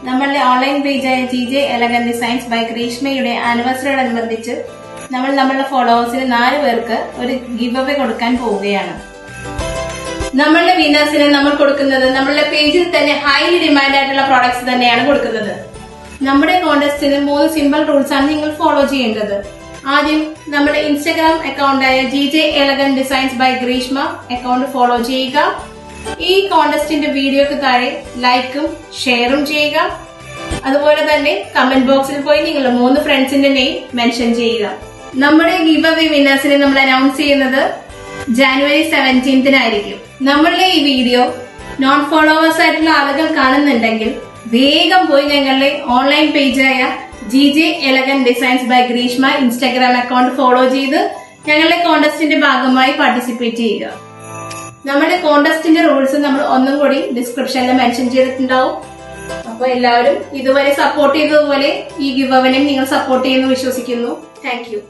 നമ്മളുടെ ഓൺലൈൻ പേജായ GJ Elegant Designs by ഗ്രീഷ്മയുടെ ആനിവേഴ്സറിയോടനുബന്ധിച്ച് നമ്മൾ നമ്മളുടെ ഫോളോവേഴ്സിന് 4 പേർക്ക് ഒരു ഗിവ് അവേ കൊടുക്കാൻ പോവുകയാണ്. നമ്മളുടെ വിന്നേഴ്സിന് നമ്മൾ കൊടുക്കുന്നത് നമ്മളുടെ പേജിൽ തന്നെ ഹൈലി ഡിമാൻഡ് ആയിട്ടുള്ള പ്രോഡക്ട്സ് തന്നെയാണ് കൊടുക്കുന്നത്. നമ്മുടെ കോൺടെസ്റ്റിന് 3 സിമ്പിൾ റൂൾസ് ആണ് നിങ്ങൾ ഫോളോ ചെയ്യേണ്ടത്. ആദ്യം നമ്മുടെ ഇൻസ്റ്റാഗ്രാം അക്കൗണ്ടായ GJ Elegant Designs by Greeshma account follow ചെയ്യുക. ഈ കോൺടെസ്റ്റിന്റെ വീഡിയോക്ക് താഴെ ലൈക്കും ഷെയറും ചെയ്യുക. അതുപോലെ തന്നെ കമന്റ് ബോക്സിൽ പോയി നിങ്ങളുടെ 3 ഫ്രണ്ട്സിന്റെ നെയിം മെൻഷൻ ചെയ്യുക. നമ്മുടെ ഗിവ് അവേ വിന്നേഴ്സിനെ നമ്മൾ അനൗൺസ് ചെയ്യുന്നത് ജാനുവരി 17-നായിരിക്കും. നമ്മളുടെ ഈ വീഡിയോ നോൺ ഫോളോവേഴ്സ് ആയിട്ടുള്ള ആളുകൾ കാണുന്നുണ്ടെങ്കിൽ വേഗം പോയി ഞങ്ങളുടെ ഓൺലൈൻ പേജായ GJ Elegant Designs by Greeshma Instagram account follow ചെയ്ത് ഞങ്ങളുടെ കോൺടെസ്റ്റിന്റെ ഭാഗമായി പാർട്ടിസിപ്പേറ്റ് ചെയ്യുക. നമ്മുടെ കോൺടെസ്റ്റിന്റെ റൂൾസ് നമ്മൾ ഒന്നും കൂടി ഡിസ്ക്രിപ്ഷനിൽ മെൻഷൻ ചെയ്തിട്ടുണ്ടാവും. അപ്പൊ എല്ലാവരും ഇതുവരെ സപ്പോർട്ട് ചെയ്തതുപോലെ ഈ ഗിവ് അവനെ നിങ്ങൾ സപ്പോർട്ട് ചെയ്യുന്നു വിശ്വസിക്കുന്നു. Thank you.